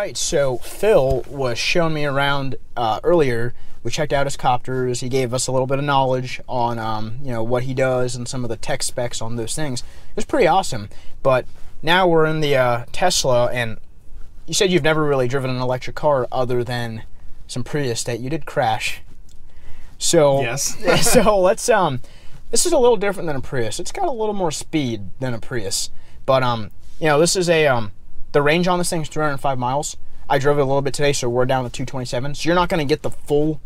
right, so Phil was showing me around earlier. We checked out his copters. He gave us a little bit of knowledge on, what he does and some of the tech specs on those things. It was pretty awesome. But now we're in the Tesla, and you said you've never really driven an electric car other than some Prius that you did crash. So yes. So let's this is a little different than a Prius. It's got a little more speed than a Prius, but this is a the range on this thing is 305 miles. I drove it a little bit today, so we're down to 227. So you're not going to get the full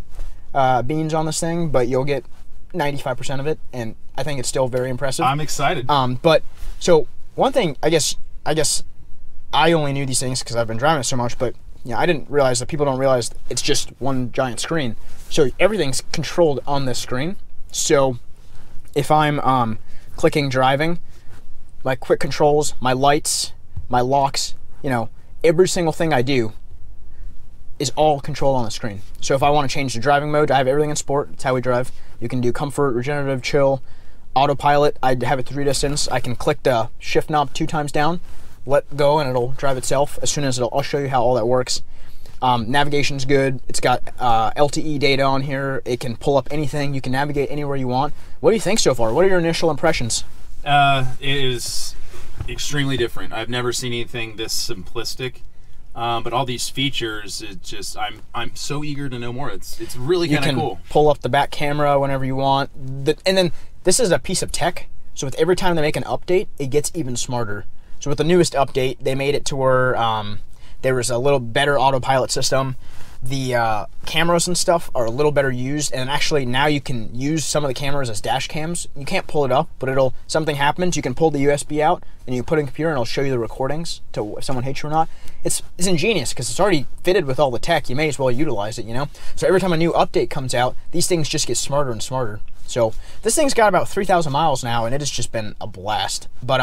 beans on this thing, but you'll get 95% of it, and I think it's still very impressive. I'm excited. But so one thing, I guess I only knew these things because I've been driving it so much, but I didn't realize that people don't realize it's just one giant screen. So everything's controlled on this screen. So if I'm clicking driving, my quick controls, my lights, my locks, every single thing I do is all controlled on the screen. So if I want to change the driving mode, I have everything in sport. That's how we drive. You can do comfort, regenerative, chill, autopilot. I have it 3 distance. I can click the shift knob 2 times down, let go, and it'll drive itself. As soon as I'll show you how all that works. Navigation's good. It's got LTE data on here. It can pull up anything. You can navigate anywhere you want. What do you think so far? What are your initial impressions? It is extremely different. I've never seen anything this simplistic. But all these features, it's just I'm so eager to know more. It's really kind of cool. You can pull up the back camera whenever you want. And then this is a piece of tech. So with every time they make an update, it gets even smarter. So with the newest update, they made it to where there was a little better autopilot system. The cameras and stuff are a little better used, and actually now you can use some of the cameras as dash cams. You can't pull it up, but something happens, you can pull the USB out and you put it in the computer and it'll show you the recordings to if someone hits you or not. It's ingenious because it's already fitted with all the tech. You may as well utilize it, So every time a new update comes out, these things just get smarter and smarter. So this thing's got about 3,000 miles now, and it has just been a blast. But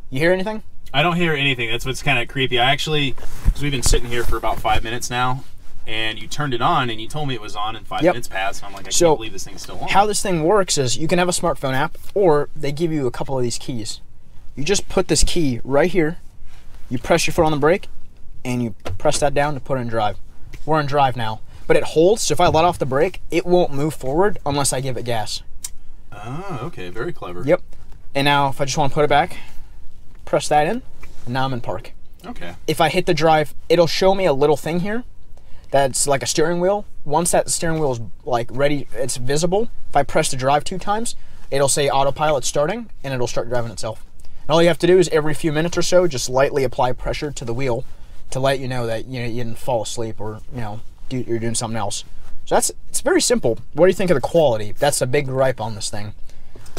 you hear anything? I don't hear anything. That's what's kind of creepy. Because we've been sitting here for about 5 minutes now, and you turned it on, and you told me it was on, and 5 minutes passed, and I'm like, I can't believe this thing's still on. How this thing works is you can have a smartphone app, or they give you a couple of these keys. You just put this key right here, you press your foot on the brake, and you press that down to put it in drive. We're in drive now. But it holds, so if I let off the brake, it won't move forward unless I give it gas. Oh, okay. Very clever. Yep. And now if I just want to put it back, press that in, and now I'm in park. Okay. If I hit the drive, it'll show me a little thing here that's like a steering wheel. Once that steering wheel is like ready, it's visible. If I press the drive 2 times, it'll say autopilot starting, and it'll start driving itself. And all you have to do is every few minutes or so, just lightly apply pressure to the wheel to let you know that you didn't fall asleep or you're doing something else. So it's very simple. What do you think of the quality? That's a big gripe on this thing.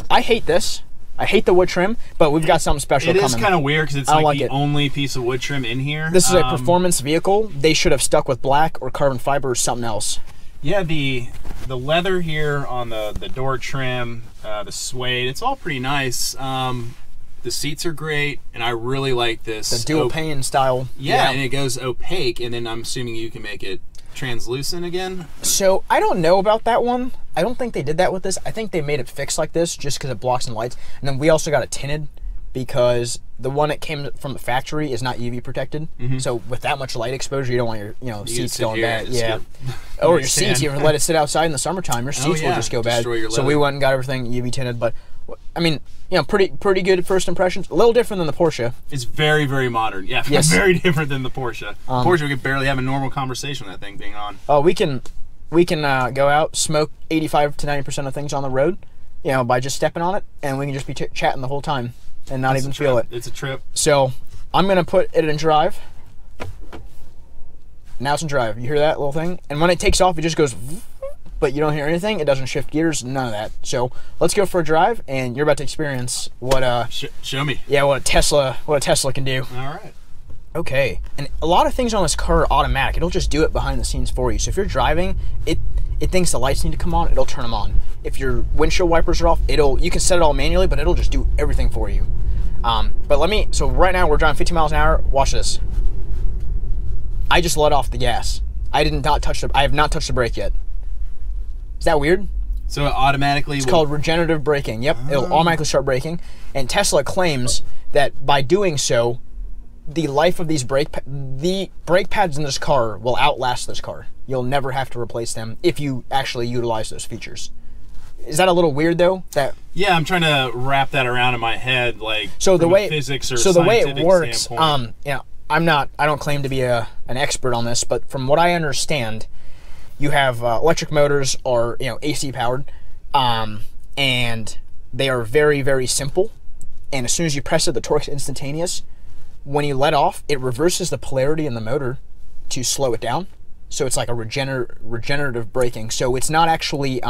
I hate this. I hate the wood trim, but we've got something special coming. It is kind of weird because it's like the only piece of wood trim in here. This is a performance vehicle. They should have stuck with black or carbon fiber or something else. Yeah, the leather here on the door trim, the suede, it's all pretty nice. The seats are great, and I really like this. The dual pane style. Yeah, and it goes opaque, and then I'm assuming you can make it translucent again. So I don't know about that one. I don't think they did that with this. I think they made it fixed like this just because it blocks some lights. And then we also got it tinted because the one that came from the factory is not UV protected. So with that much light exposure, you don't want your seats going bad. Yeah. Or your seats, you ever let it sit outside in the summertime, your seats will just go bad. So we went and got everything UV tinted, but I mean, pretty good first impressions. A little different than the Porsche. It's very, very modern. Yeah, yes. Very different than the Porsche. Porsche, we could barely have a normal conversation with that thing being on. Oh, we can go out, smoke 85 to 90% of things on the road, by just stepping on it, and we can just be chatting the whole time and not even feel it. It's a trip. So I'm gonna put it in drive. Now it's in drive. You hear that little thing? And when it takes off, it just goes. But you don't hear anything. It doesn't shift gears. None of that. So let's go for a drive, and you're about to experience what show me. Yeah, what a Tesla can do. All right. Okay. And a lot of things on this car are automatic. It'll just do it behind the scenes for you. So if you're driving, it thinks the lights need to come on. It'll turn them on. If your windshield wipers are off, you can set it all manually, but it'll just do everything for you. So right now we're driving 50 miles an hour. Watch this. I just let off the gas. I have not touched the brake yet. Is that weird? So it automatically... It's called regenerative braking. Yep, It'll automatically start braking. And Tesla claims that by doing so, the life of these the brake pads in this car will outlast this car. You'll never have to replace them if you actually utilize those features. Is that a little weird though? Yeah, I'm trying to wrap that around in my head, like so the way physics or so the way it scientific works. standpoint. I don't claim to be an expert on this, but from what I understand, you have electric motors are AC powered, and they are very, very simple. And as soon as you press it, the torque's instantaneous. When you let off, it reverses the polarity in the motor to slow it down. So it's like a regenerative braking. So it's not actually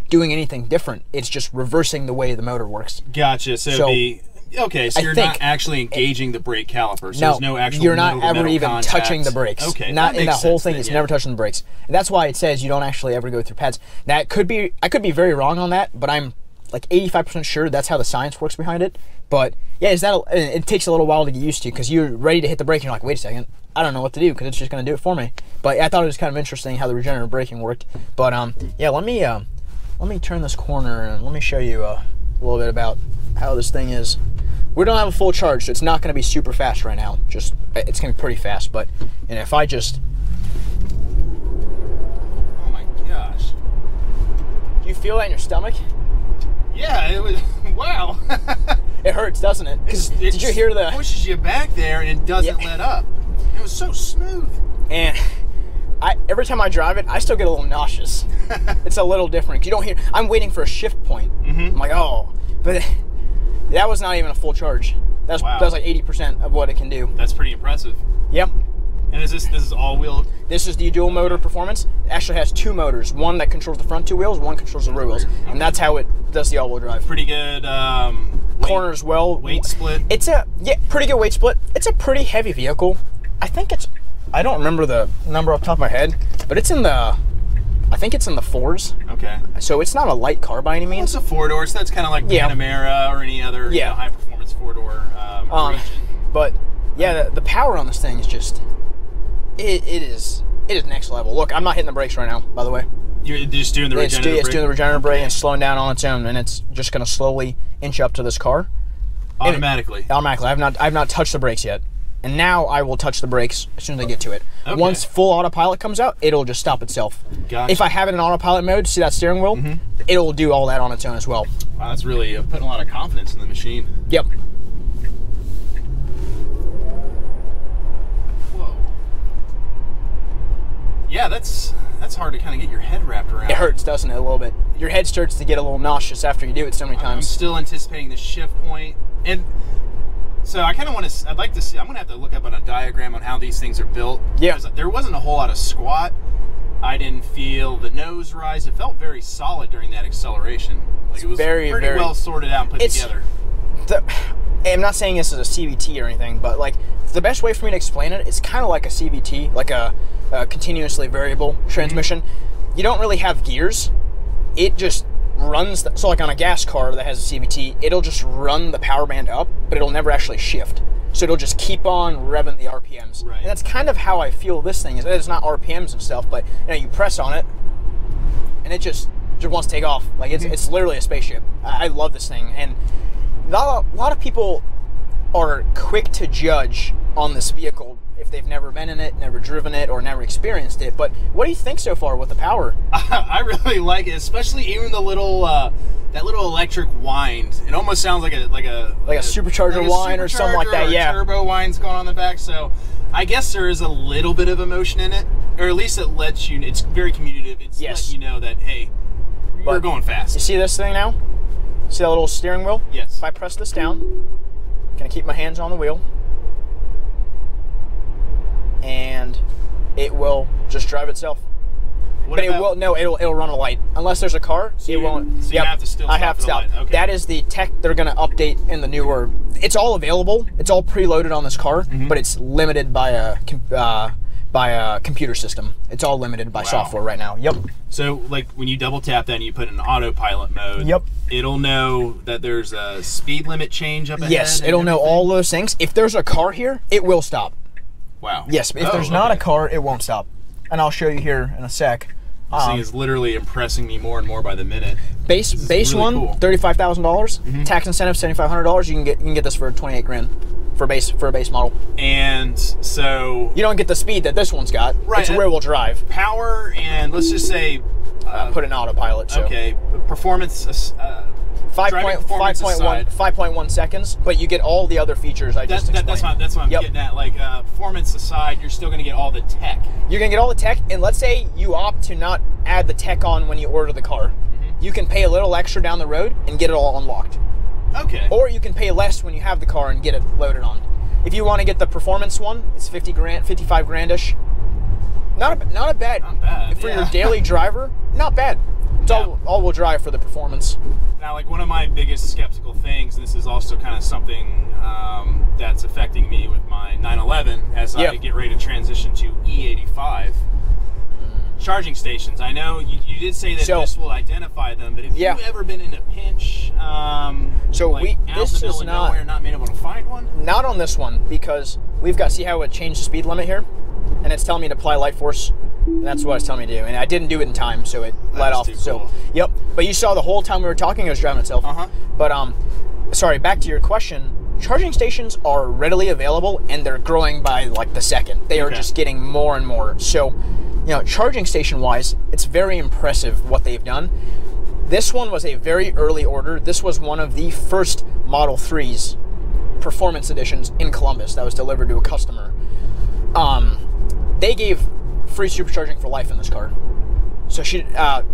doing anything different. It's just reversing the way the motor works. Gotcha. So you're not actually engaging the brake caliper. So no, there's no actual you're not ever metal even contact. touching the brakes. Okay, not in that whole thing. Then, it's never touching the brakes. And that's why it says you don't actually ever go through pads. Now I could be very wrong on that, but I'm like 85% sure that's how the science works behind it. But yeah, it takes a little while to get used to because you're ready to hit the brake and you're like, wait a second, I don't know what to do because it's just going to do it for me. But I thought it was kind of interesting how the regenerative braking worked. But yeah, let me turn this corner and let me show you a little bit about how this thing is. We don't have a full charge, so it's not going to be super fast right now. Just it's going to be pretty fast. But and if I just, oh my gosh, do you feel that in your stomach? Yeah, it was wow. It hurts, doesn't it? Because did you hear the? It pushes you back there and it doesn't let up. It was so smooth. And every time I drive it, I still get a little nauseous. It's a little different. You don't hear. I'm waiting for a shift point. I'm like, oh, but that was not even a full charge. That was like 80% of what it can do. That's pretty impressive. Yep. And this is all-wheel? This is the dual motor performance. It actually has two motors. One that controls the front two wheels, one controls the rear wheels. Okay. And that's how it does the all-wheel drive. Pretty good corners well. Weight split. It's pretty good weight split. It's a pretty heavy vehicle. I don't remember the number off the top of my head, but I think it's in the fours. Okay. So it's not a light car by any means. Well, it's a four-door, so that's kind of like Panamera or any other high-performance four-door region. But yeah, the power on this thing is just, it is next level. Look, I'm not hitting the brakes right now, by the way. You're just doing the regenerative brake? It's doing the regenerative brake and slowing down on its own, and it's just going to slowly inch up to this car. Automatically? Automatically. I've not touched the brakes yet. And now I will touch the brakes as soon as I get to it. Okay. Once full autopilot comes out, it'll just stop itself. Gotcha. If I have it in autopilot mode, see that steering wheel? It'll do all that on its own as well. Wow, that's really putting a lot of confidence in the machine. Yep. Whoa. Yeah, that's hard to kind of get your head wrapped around. It hurts, doesn't it, a little bit? Your head starts to get a little nauseous after you do it so many times. I'm still anticipating the shift point. And so I kind of want to, I'd like to see, I'm going to have to look up on a diagram on how these things are built. Yeah. There wasn't a whole lot of squat. I didn't feel the nose rise. It felt very solid during that acceleration. Like it was pretty well sorted out and put together. I'm not saying this is a CVT or anything, but like the best way for me to explain it, it's kind of like a CVT, like a continuously variable transmission. You don't really have gears. It just runs, so like on a gas car that has a CVT, it'll just run the power band up, but it'll never actually shift. So it'll just keep on revving the RPMs. Right. And that's kind of how I feel this thing is. It's not RPMs and stuff, but you press on it, and it just wants to take off. Like it's literally a spaceship. I love this thing, and a lot of people are quick to judge on this vehicle if they've never been in it, never driven it, or never experienced it. But what do you think so far with the power? I really like it, especially even the little that little electric wind. It almost sounds like a supercharger whine or something like that. Yeah, turbo whines going on in the back. So I guess there is a little bit of emotion in it, or at least it lets you. It's very commutative. It's letting you know that hey, we're going fast. You see this thing now? See that little steering wheel? Yes. If I press this down, can I keep my hands on the wheel? And it will just drive itself. It'll run a light. Unless there's a car, it won't. So you have to still stop. I have to stop. Okay. That is the tech they're going to update in the newer. It's all available. It's all preloaded on this car, but it's limited by a computer system. It's all limited by software right now. Yep. So like when you double tap that and you put in autopilot mode, it'll know that there's a speed limit change up ahead. Yes, it'll know all those things. If there's a car here, it will stop. Wow. Yes, if there's not a car, it won't stop. And I'll show you here in a sec. This thing is literally impressing me more and more by the minute. Base really one, cool. $35,000. Tax incentive $7,500. You can get this for 28 grand. for a base model. And so You don't get the speed that this one's got. Right. It's rear wheel drive. power and let's just say Put in autopilot. So. okay, performance. Driving performance aside. 5.1 seconds, but you get all the other features I just explained. That's what I'm Yep. getting at. Like performance aside, you're still going to get all the tech. You're gonna get all the tech, and let's say you opt to not add the tech on when you order the car. You can pay a little extra down the road and get it all unlocked. Okay. Or you can pay less when you have the car and get it loaded on. If you want to get the performance one, it's 50 grand, 55 grandish. Not a bad. Not bad, For yeah. your daily driver, not bad. It's Yeah. all-wheel drive for the performance. Now, like one of my biggest skeptical things, this is also kind of something that's affecting me with my 911 as Yeah. I get ready to transition to E85. Charging stations. I know you did say that So- this will identify them, but have Yeah. you ever been in a pinch? So like out this in the middle is of not- nowhere, not being able to find one? Not on this one, because we've got, see how it changed the speed limit here? And it's telling me to apply light force, and that's what it's telling me to do. And I didn't do it in time, so it let That's off. too So, cool. yep. But you saw the whole time we were talking, it was driving itself. Uh-huh. But, sorry, back to your question. Charging stations are readily available, and they're growing by, like, the second. They are Okay. just getting more and more. So, charging station-wise, it's very impressive what they've done. This one was a very early order. This was one of the first Model 3s performance editions in Columbus that was delivered to a customer. They gave free supercharging for life in this car, so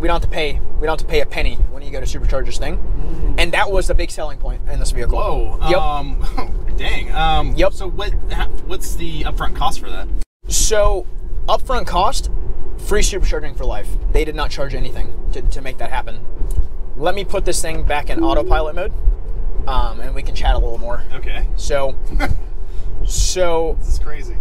we don't have to pay a penny when you go to supercharge this thing, and that was the big selling point in this vehicle. Whoa. Yep. Dang. Yep. So what's the upfront cost for that? So upfront cost, free supercharging for life. They did not charge anything to make that happen. Let me put this thing back in autopilot mode, and we can chat a little more. Okay. So This is crazy.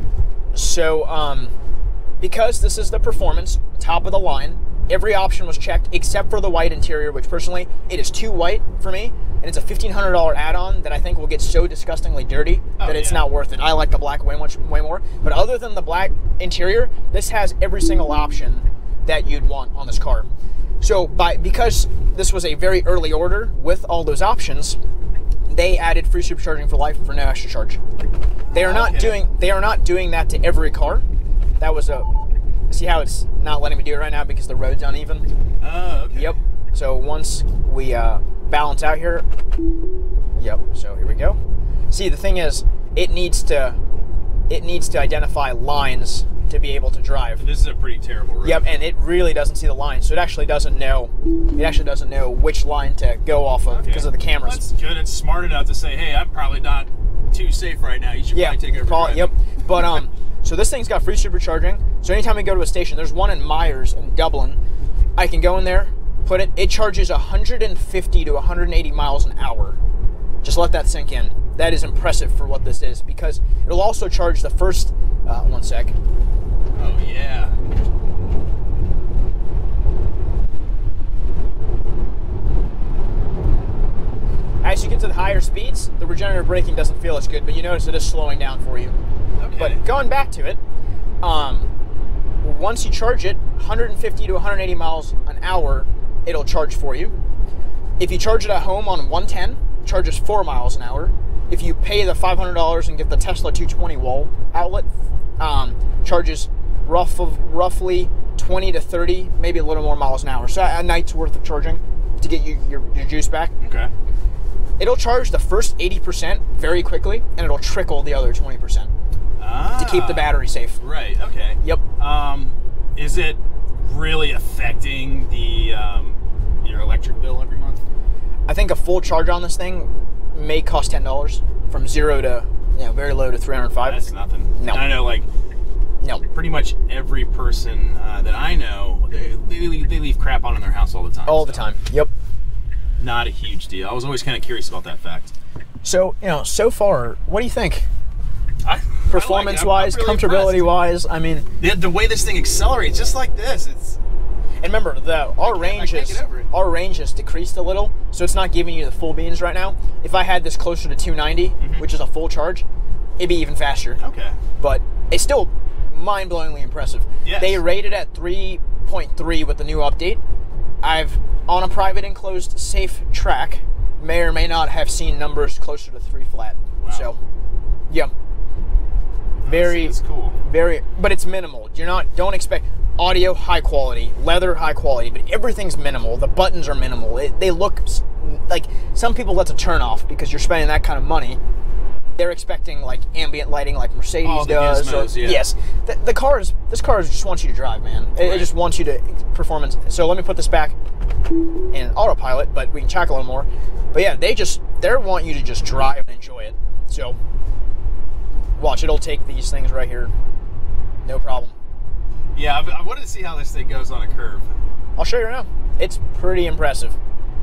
Because this is the performance, top of the line, every option was checked except for the white interior, which personally, it is too white for me, and it's a $1,500 add-on that I think will get so disgustingly dirty that it's not worth it. I like the black way more. But other than the black interior, this has every single option that you'd want on this car. So because this was a very early order with all those options, they added free supercharging for life for no extra charge. They are not doing that to every car. That was see how it's not letting me do it right now because the road's uneven. Oh, okay. Yep. So once we balance out here, yep. So here we go. See, the thing is, it needs to identify lines to be able to drive. This is a pretty terrible road. Yep, and it really doesn't see the lines, so it actually doesn't know. It actually doesn't know which line to go off of because of the cameras. That's good. It's smart enough to say, hey, I'm probably not too safe right now. You should probably take over driving. Yep. But so this thing's got free supercharging. So anytime we go to a station, there's one in Myers in Dublin. I can go in there, put it. It charges 150 to 180 miles an hour. Just let that sink in. That is impressive for what this is because it'll also charge the first. One sec. Oh yeah. As you get to the higher speeds, the regenerative braking doesn't feel as good, but you notice it is slowing down for you. Okay. But going back to it, once you charge it, 150 to 180 miles an hour, it'll charge for you. If you charge it at home on 110, it charges 4 miles an hour. If you pay the $500 and get the Tesla 220 wall outlet, charges roughly 20 to 30, maybe a little more miles an hour. So a night's worth of charging to get you your juice back. Okay. It'll charge the first 80% very quickly, and it'll trickle the other 20% to keep the battery safe. Right. Okay. Yep. Is it really affecting the your electric bill every month? I think a full charge on this thing may cost $10 from 0 to very low to 305. That's nothing. No. And I know, like, No. pretty much every person that I know, they leave crap on in their house all the time. All the so time. Yep. Not a huge deal. I was always kind of curious about that fact. So, so far, what do you think? I Performance-wise, like it. I'm really comfortability-wise, I mean... The way this thing accelerates, just like this, it's... And remember, our range can't get over it. has decreased a little, so it's not giving you the full beans right now. If I had this closer to 290, which is a full charge, it'd be even faster. Okay. But it's still mind-blowingly impressive. Yes. They rated at 3.3 with the new update. I've, on a private enclosed safe track, may or may not have seen numbers closer to 3 flat. Wow. So, Yep. Very, It's cool. very, but it's minimal. Don't expect audio high quality, leather high quality, but everything's minimal. The buttons are minimal. They look like, some people that's a turn off because you're spending that kind of money. They're expecting like ambient lighting like Mercedes All the does. gizmos, yeah. Yes, this car just wants you to drive, man. It just wants you to performance. So let me put this back in autopilot, but we can check a little more. But yeah, they want you to just drive and enjoy it. So watch, it'll take these things right here, no problem. Yeah, I wanted to see how this thing goes on a curve. I'll show you right now. It's pretty impressive.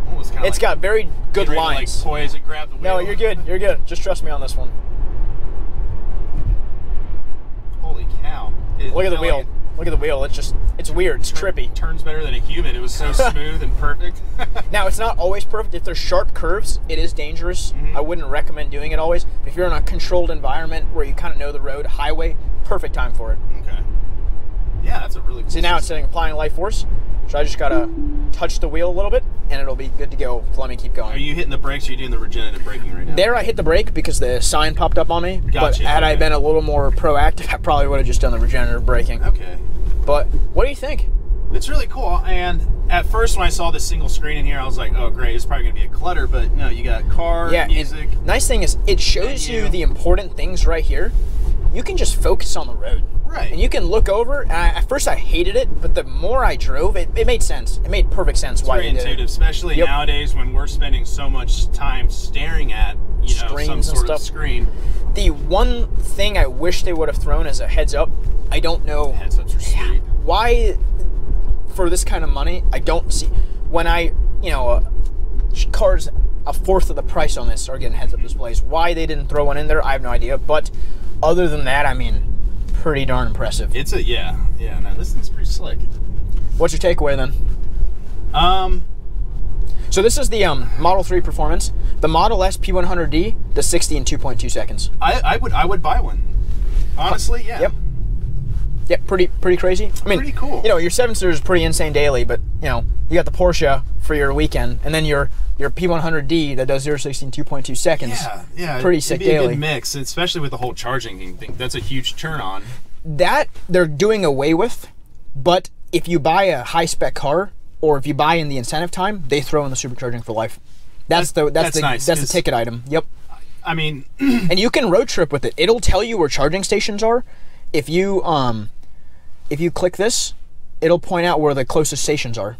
Almost kind of It's got very good lines. To, like, poise and grab the wheel. No, you're good. You're good. Just trust me on this one. Holy cow! Look at the wheel. Look at the wheel. It's weird. It's trippy. Turns better than a human. It was so smooth and perfect. Now, it's not always perfect. If there's sharp curves, it is dangerous. I wouldn't recommend doing it always. But if you're in a controlled environment where you kind of know the road, highway, perfect time for it. Okay. Yeah, that's a really cool See, now it's saying applying life force. So I just got to touch the wheel a little bit, and it'll be good to go. Let me keep going. Are you hitting the brakes or are you doing the regenerative braking right now? There I hit the brake because the sign popped up on me. Gotcha, But had I okay. been a little more proactive, I probably would have just done the regenerative braking. Okay. But what do you think? It's really cool. And at first when I saw this single screen in here, I was like, oh great, it's probably going to be a clutter. But no, you got car, Yeah, music. Nice thing is it shows menu. you the important things right here. You can just focus on the road. Right. And you can look over. And at first I hated it, but the more I drove, it made sense. It made perfect sense It's why very they did intuitive, it. especially Yep. nowadays when we're spending so much time staring at, some Screens and sort stuff. of screen. The one thing I wish they would have thrown as a heads up, I don't know Heads-ups are sweet. why for this kind of money, I don't see when cars a fourth of the price on this are getting heads-up displays. Why they didn't throw one in there, I have no idea. But other than that, I mean, pretty darn impressive. It's a no, this thing's pretty slick. What's your takeaway then? So this is the Model 3 performance. The Model S P100D does 60 in 2.2 seconds. I would buy one. Honestly, yeah. Yep. Yep, pretty crazy. I mean, Pretty cool. Your 7-seater is pretty insane daily, but you got the Porsche for your weekend, and then your P100D that does 0 to 60 in 2.2 seconds. Yeah. Pretty It'd sick be a daily. good mix, especially with the whole charging thing. That's a huge turn on. That they're doing away with, but if you buy a high spec car or if you buy in the incentive time, they throw in the supercharging for life. That's nice, the ticket item. Yep. I mean, And you can road trip with it. It'll tell you where charging stations are. If you click this, it'll point out where the closest stations are.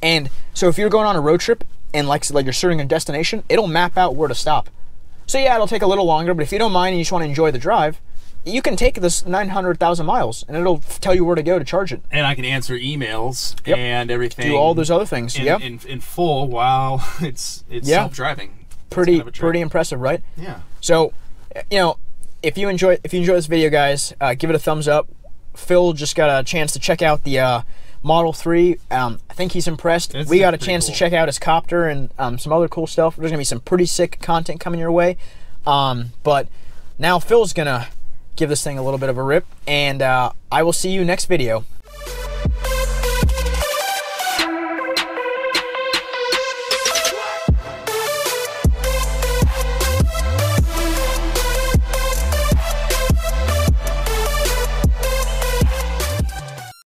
And so if you're going on a road trip and like you're starting a destination, it'll map out where to stop. So yeah, it'll take a little longer, but if you don't mind and you just want to enjoy the drive, you can take this 900,000 miles and it'll tell you where to go to charge it. and I can answer emails Yep. and everything. Do all those other things. Yep. in full while it's Yeah. self-driving. It's Pretty kind of a trip. impressive, right? Yeah. So, if you enjoy this video, guys, give it a thumbs up. Phil just got a chance to check out the Model 3. I think he's impressed. It's We got a pretty chance cool. to check out his copter and some other cool stuff. There's gonna be some pretty sick content coming your way. But now Phil's gonna give this thing a little bit of a rip, and I will see you next video.